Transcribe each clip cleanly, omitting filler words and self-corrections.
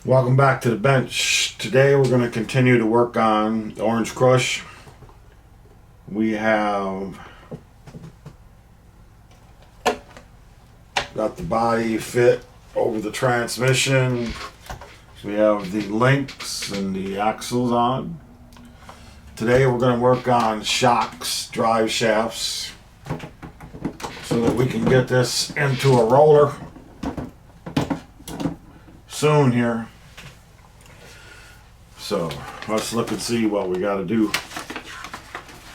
Welcome back to the bench. Today we're going to continue to work on the Orange Crush. We have got the body fit over the transmission. We have the links and the axles on. Today we're going to work on shocks, drive shafts, so that we can get this into a roller soon here. So let's look and see what we got to do.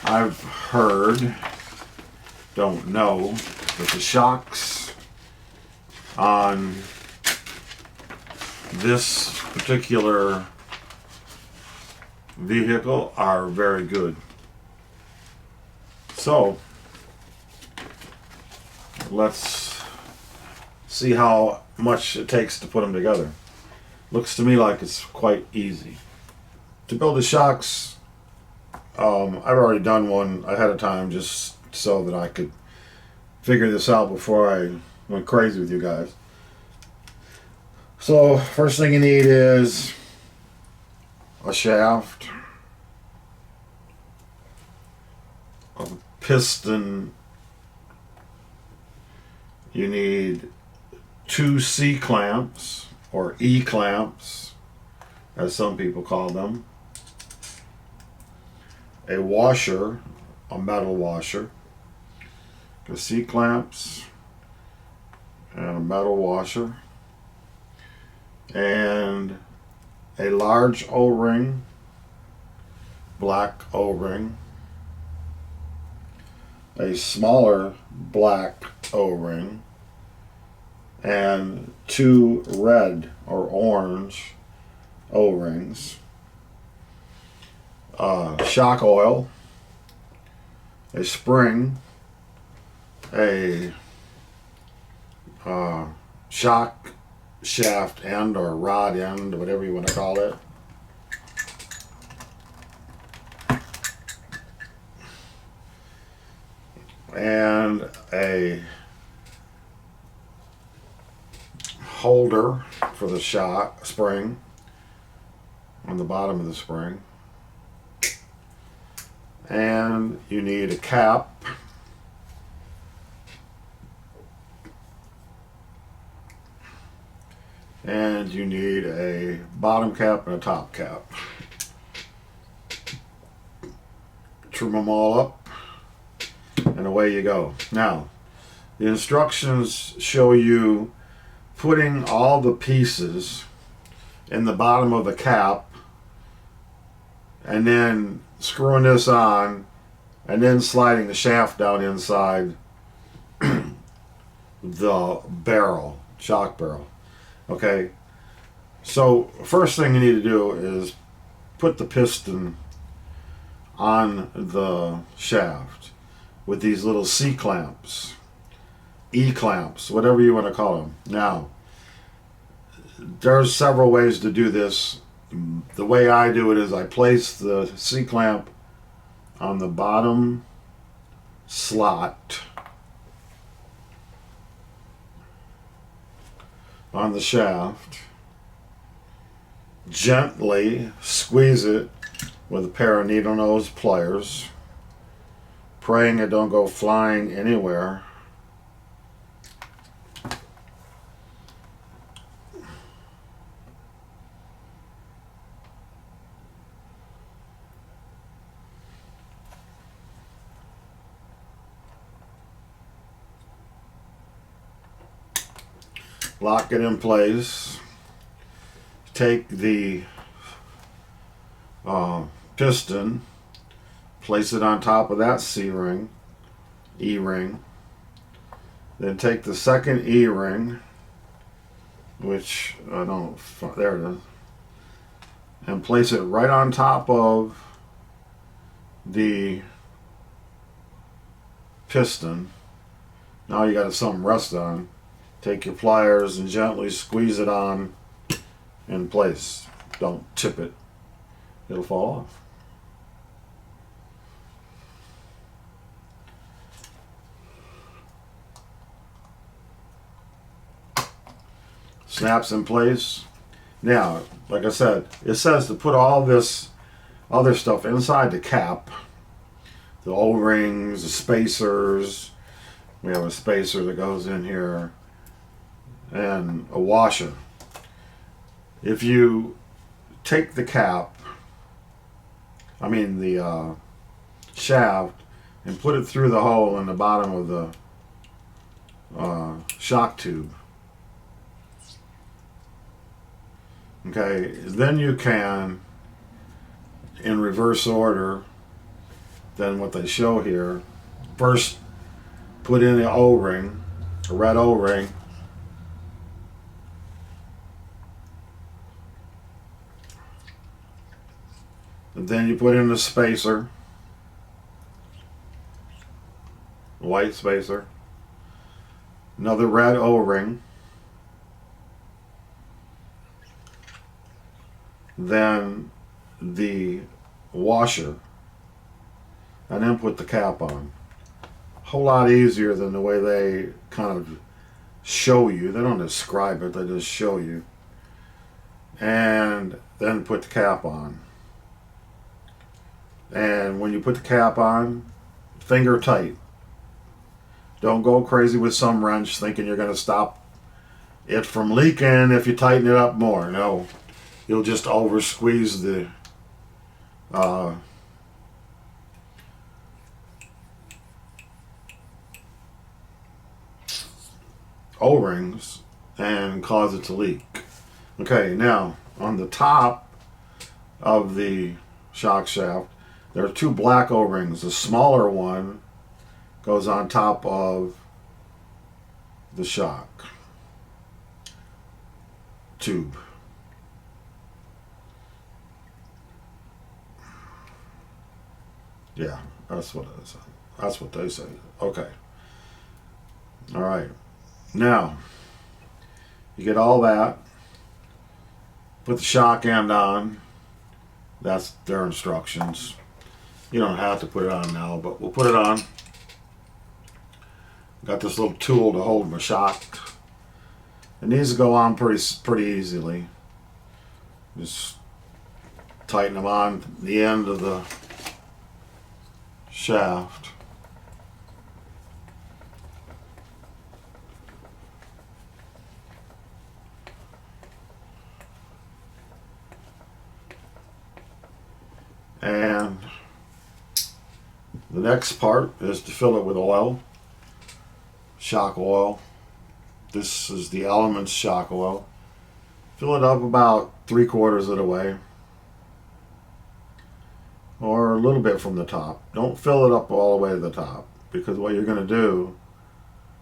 I've heard, don't know, that the shocks on this particular vehicle are very good. So let's see how much it takes to put them together. Looks to me like it's quite easy. To build the shocks, I've already done one ahead of time just so that I could figure this out before I went crazy with you guys. So first thing you need is a shaft, a piston. You need 2 C clamps, or E clamps as some people call them, a washer, a metal washer, the C clamps and a metal washer, and a large O-ring, black O-ring, a smaller black O-ring, and 2 red or orange O-rings, shock oil, a spring, a shock shaft end or rod end, whatever you want to call it, and a holder for the shock spring on the bottom of the spring, and you need a cap, and you need a bottom cap and a top cap. Trim them all up and away you go. Now the instructions show you putting all the pieces in the bottom of the cap and then screwing this on and then sliding the shaft down inside the barrel, shock barrel. Okay, so first thing you need to do is put the piston on the shaft with these little C clamps, E clamps, whatever you want to call them. Now, there's several ways to do this. The way I do it is I place the C clamp on the bottom slot on the shaft, gently squeeze it with a pair of needle nose pliers, praying it don't go flying anywhere. Lock it in place. Take the piston, place it on top of that C-ring, E-ring. Then take the second E-ring, which I don't, there it is, and place it right on top of the piston. Now you got something to rest on. Take your pliers and gently squeeze it on in place. Don't tip it. It'll fall off. Snaps in place. Now, like I said, it says to put all this other stuff inside the cap. The O-rings, the spacers. We have a spacer that goes in here. And a washer. If you take the cap, the shaft, and put it through the hole in the bottom of the shock tube, okay, then you can, in reverse order than what they show here, first put in the O-ring, a red O-ring, and then you put in the spacer, white spacer, another red O-ring, then the washer, and then put the cap on. A whole lot easier than the way they kind of show you. They don't describe it, they just show you. And then put the cap on. And when you put the cap on, finger tight. Don't go crazy with some wrench thinking you're going to stop it from leaking if you tighten it up more. No, you'll just over squeeze the O-rings and cause it to leak. Okay, now on the top of the shock shaft, there are two black O-rings. The smaller one goes on top of the shock tube. Yeah, that's what it is. That's what they say. Okay. All right. Now, you get all that. Put the shock end on. That's their instructions. You don't have to put it on now, but we'll put it on. Got this little tool to hold my shock. It needs to go on pretty easily. Just tighten them on the end of the shaft. And the next part is to fill it with oil, shock oil. This is the Elements shock oil. Fill it up about 3/4 of the way, or a little bit from the top. Don't fill it up all the way to the top, because what you're going to do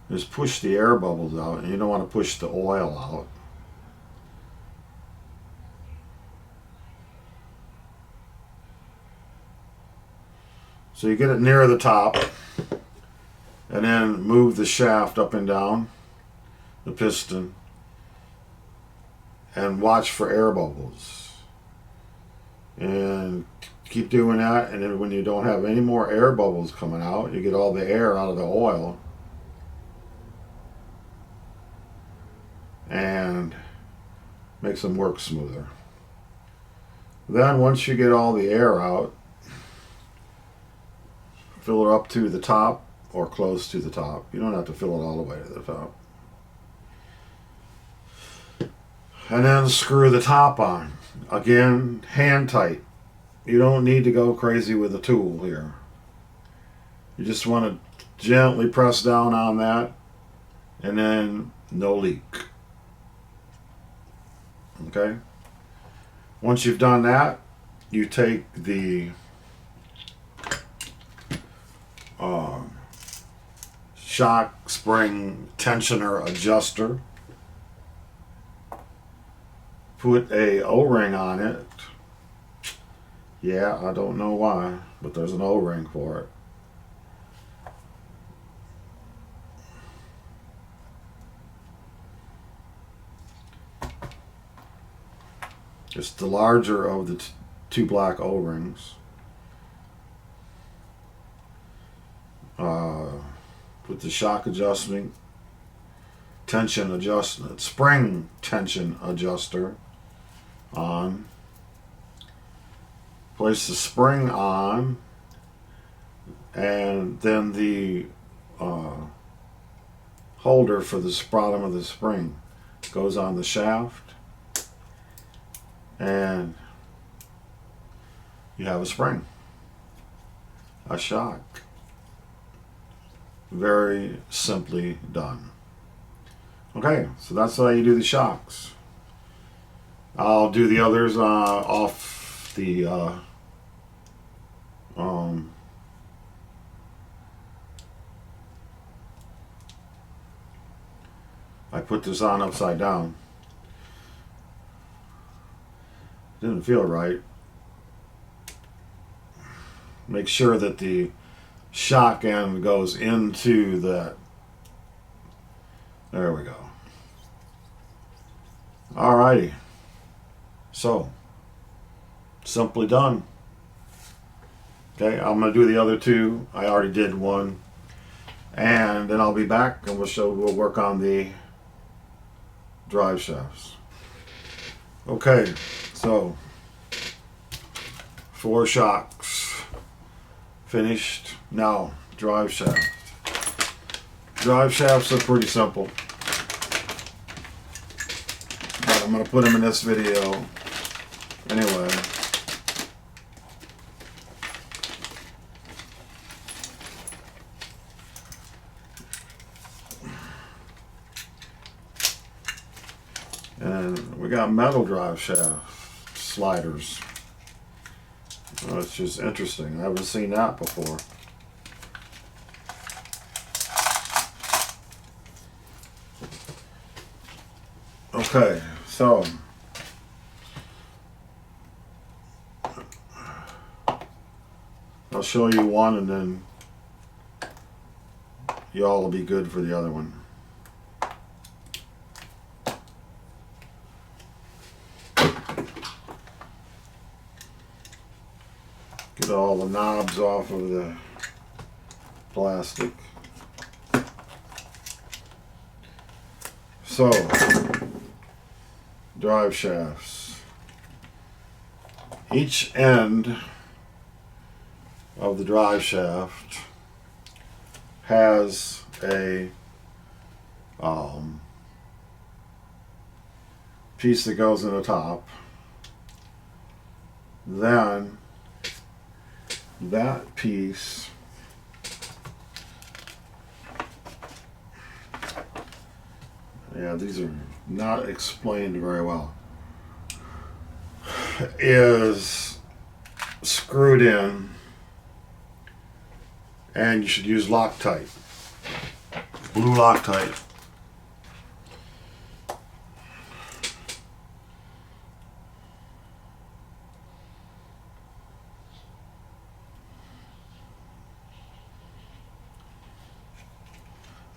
is push the air bubbles out, and you don't want to push the oil out. So you get it near the top, and then move the shaft up and down, the piston, and watch for air bubbles. And keep doing that, and then when you don't have any more air bubbles coming out, you get all the air out of the oil, and makes them work smoother. Then once you get all the air out, fill it up to the top or close to the top. You don't have to fill it all the way to the top. And then screw the top on. Again, hand tight. You don't need to go crazy with the tool here. You just want to gently press down on that, and then no leak. Okay? Once you've done that, you take the shock spring tensioner adjuster, put a O-ring on it. Yeah, I don't know why, but there's an O-ring for it. It's the larger of the two black O-rings. With the shock adjustment, tension adjustment, spring tension adjuster, on, place the spring on, and then the holder for the bottom of the spring goes on the shaft, and you have a spring, a shock. Very simply done. Okay, so that's how you do the shocks. I'll do the others off the I put this on upside down. Didn't feel right. Make sure that the shock end goes into that. There we go. Alrighty. So, simply done. Okay, I'm going to do the other two. I already did one. And then I'll be back and we'll work on the drive shafts. Okay, so 4 shocks finished. Now, drive shaft. Drive shafts are pretty simple, but I'm going to put them in this video anyway. And we got metal drive shaft sliders. Oh, it's just interesting. I haven't seen that before. Okay, so I'll show you one and then y'all will be good for the other one. Get all the knobs off of the plastic. So, drive shafts. Each end of the drive shaft has a piece that goes in the top. Then that piece these are not explained very well, is screwed in, and you should use Loctite, blue Loctite.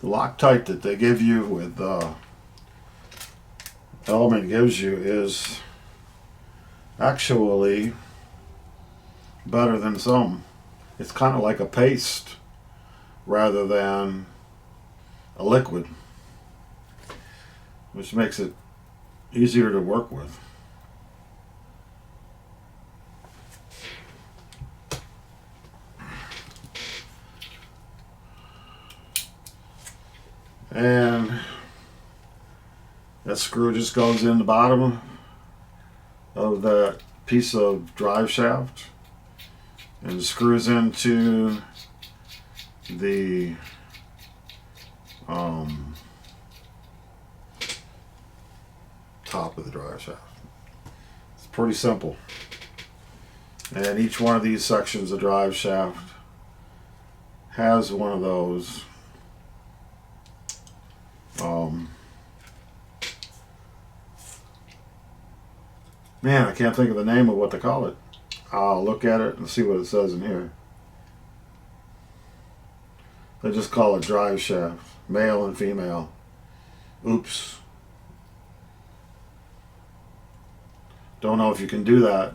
The Loctite that they give you with Element gives you is actually better than some. It's kind of like a paste rather than a liquid, which makes it easier to work with. And that screw just goes in the bottom of that piece of drive shaft and screws into the top of the drive shaft. It's pretty simple. And each one of these sections of drive shaft has one of those man, I can't think of the name of what they call it. I'll look at it and see what it says in here. They just call it drive shaft, male and female. Oops. Don't know if you can do that.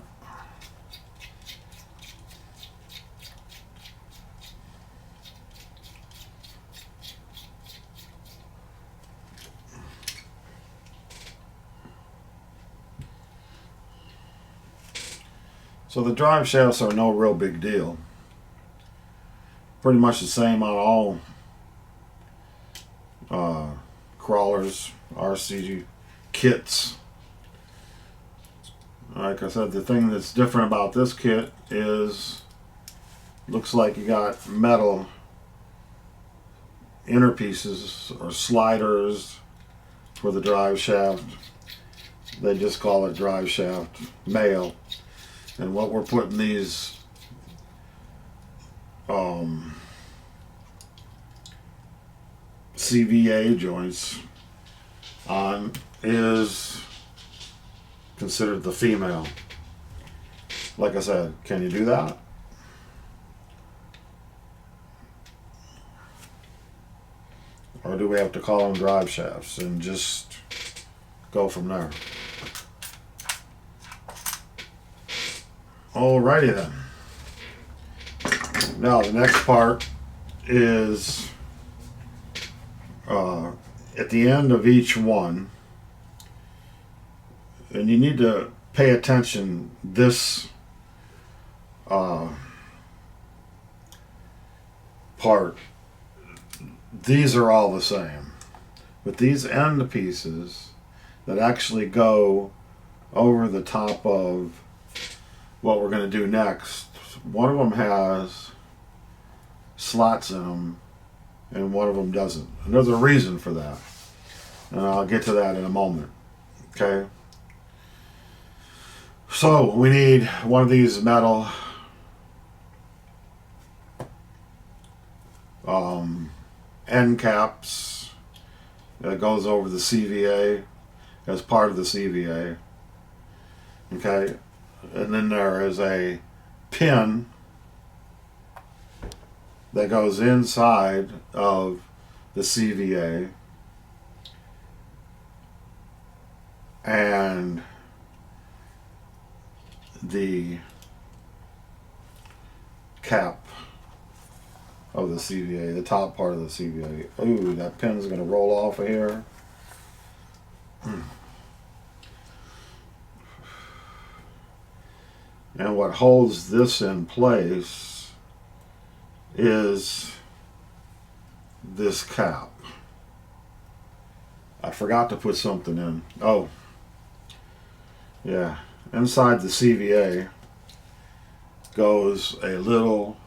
So the drive shafts are no real big deal. Pretty much the same on all crawlers, RC kits. Like I said, the thing that's different about this kit is looks like you got metal inner pieces or sliders for the drive shaft. They just call it drive shaft male. And what we're putting these CVA joints on is considered the female. Like I said, can you do that? Or do we have to call them drive shafts and just go from there? Alrighty then. Now the next part is at the end of each one, and you need to pay attention. This part, these are all the same, but these end pieces that actually go over the top of what we're going to do next, one of them has slots in them and one of them doesn't. And there's a reason for that, and I'll get to that in a moment. Okay, so we need one of these metal end caps that goes over the CVA as part of the CVA. Okay, and then there is a pin that goes inside of the CVA, and the cap of the CVA, the top part of the CVA. Ooh, that pin's gonna roll off of here. And what holds this in place is this cap. I forgot to put something in. Oh, yeah. Inside the CVA goes a little,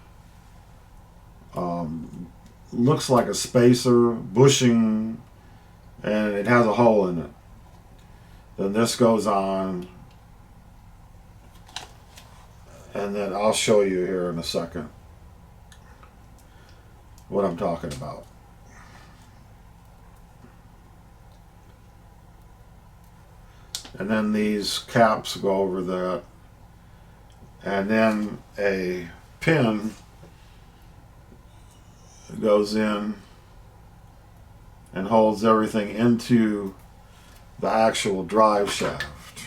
looks like a spacer, bushing, and it has a hole in it. Then this goes on, and then I'll show you here in a second what I'm talking about. And then these caps go over that, and then a pin goes in and holds everything into the actual drive shaft.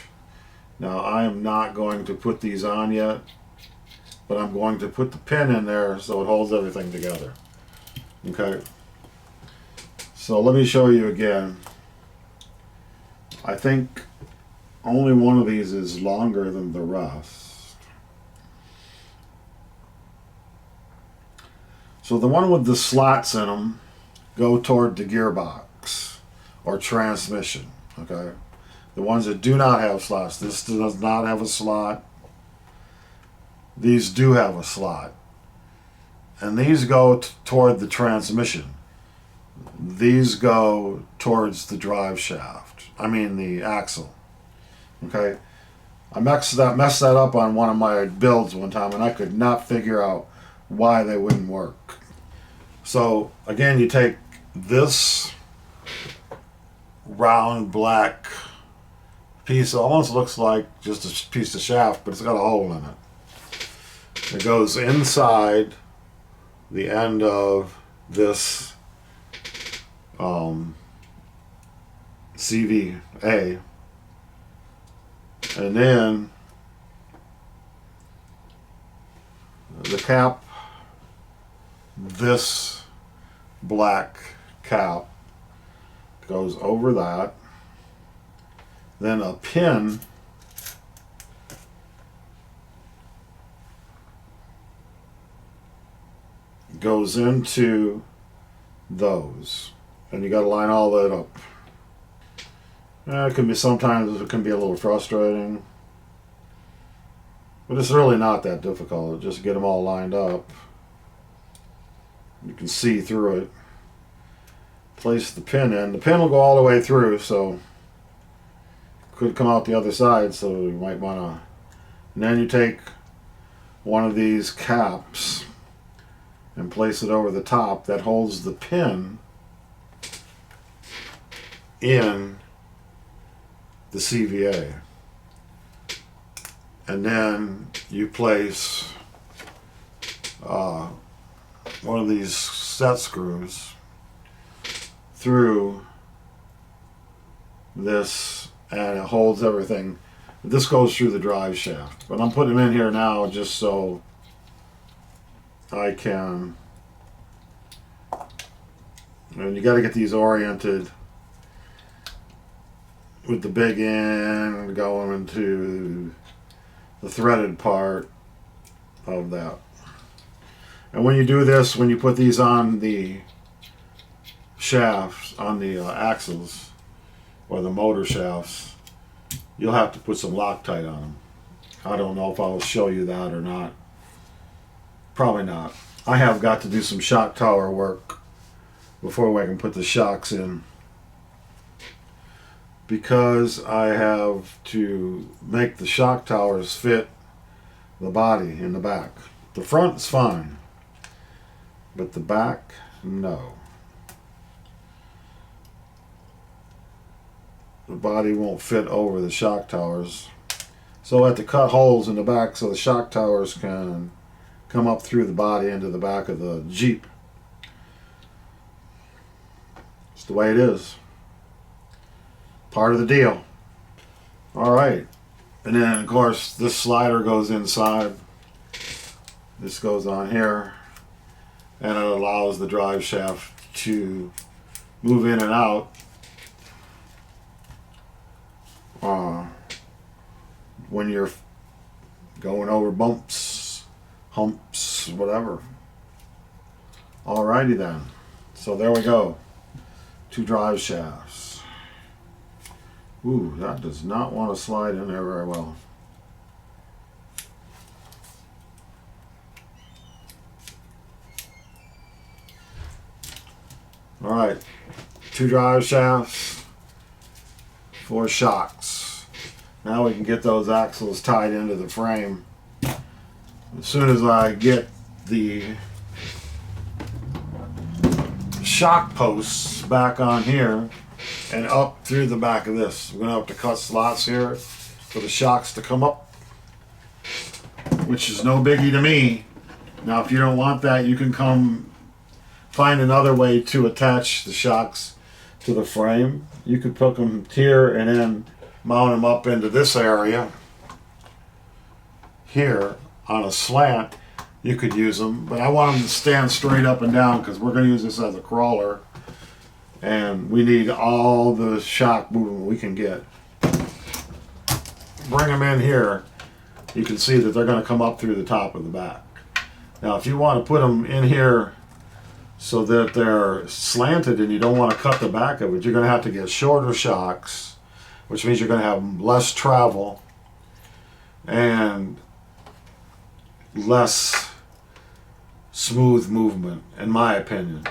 Now I am not going to put these on yet, but I'm going to put the pin in there so it holds everything together. Okay, so let me show you again. I think only one of these is longer than the rest. So the one with the slots in them go toward the gearbox or transmission. Okay, the ones that do not have slots, this does not have a slot. These do have a slot, and these go toward the transmission. These go towards the drive shaft. I mean the axle. Okay, I messed that up on one of my builds one time, and I could not figure out why they wouldn't work. So again, you take this round black piece, almost looks like just a piece of shaft, but it's got a hole in it. It goes inside the end of this CVA, and then the cap, this black cap goes over that. Then a pin goes into those, and you got to line all that up. It can be, sometimes it can be a little frustrating, but it's really not that difficult. Just get them all lined up. You can see through it. Place the pin in. The pin will go all the way through, so it could come out the other side, so you might want to. And then you take one of these caps and place it over the top that holds the pin in the CVA. And then you place one of these set screws through this, and it holds everything. This goes through the drive shaft, but I'm putting them in here now just so I can. And you got to get these oriented with the big end going into the threaded part of that. And when you do this, when you put these on the shafts, on the axles or the motor shafts, you'll have to put some Loctite on them. I don't know if I'll show you that or not. Probably not. I have got to do some shock tower work before we can put the shocks in, because I have to make the shock towers fit the body in the back. The front is fine, but the back, no. The body won't fit over the shock towers, so I have to cut holes in the back so the shock towers can come up through the body into the back of the Jeep. It's the way it is. Part of the deal. Alright, and then of course this slider goes inside. This goes on here, and it allows the drive shaft to move in and out when you're going over bumps, humps, whatever. Alrighty then. So there we go. 2 drive shafts. Ooh, that does not want to slide in there very well. Alright, 2 drive shafts, 4 shocks. Now we can get those axles tied into the frame. As soon as I get the shock posts back on here and up through the back of this, we're going to have to cut slots here for the shocks to come up, which is no biggie to me. Now if you don't want that, you can come find another way to attach the shocks to the frame. You could put them here and then mount them up into this area here on a slant. You could use them, but I want them to stand straight up and down because we're going to use this as a crawler, and we need all the shock movement we can get. Bring them in here. You can see that they're going to come up through the top of the back. Now if you want to put them in here so that they're slanted and you don't want to cut the back of it, you're going to have to get shorter shocks, which means you're going to have less travel and less smooth movement, in my opinion.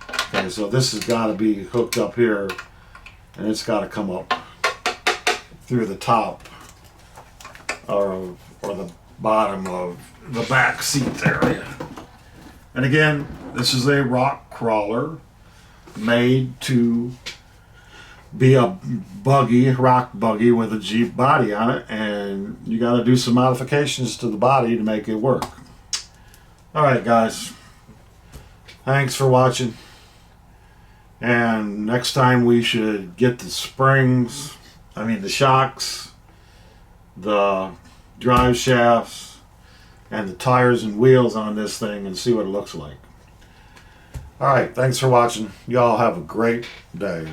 Okay, so this has got to be hooked up here, and it's got to come up through the top or the bottom of the back seat area. And again, this is a rock crawler made to be a buggy, rock buggy with a Jeep body on it, and you got to do some modifications to the body to make it work. Alright guys, thanks for watching, and next time we should get the springs, the shocks, the drive shafts, and the tires and wheels on this thing and see what it looks like. Alright, thanks for watching. Y'all have a great day.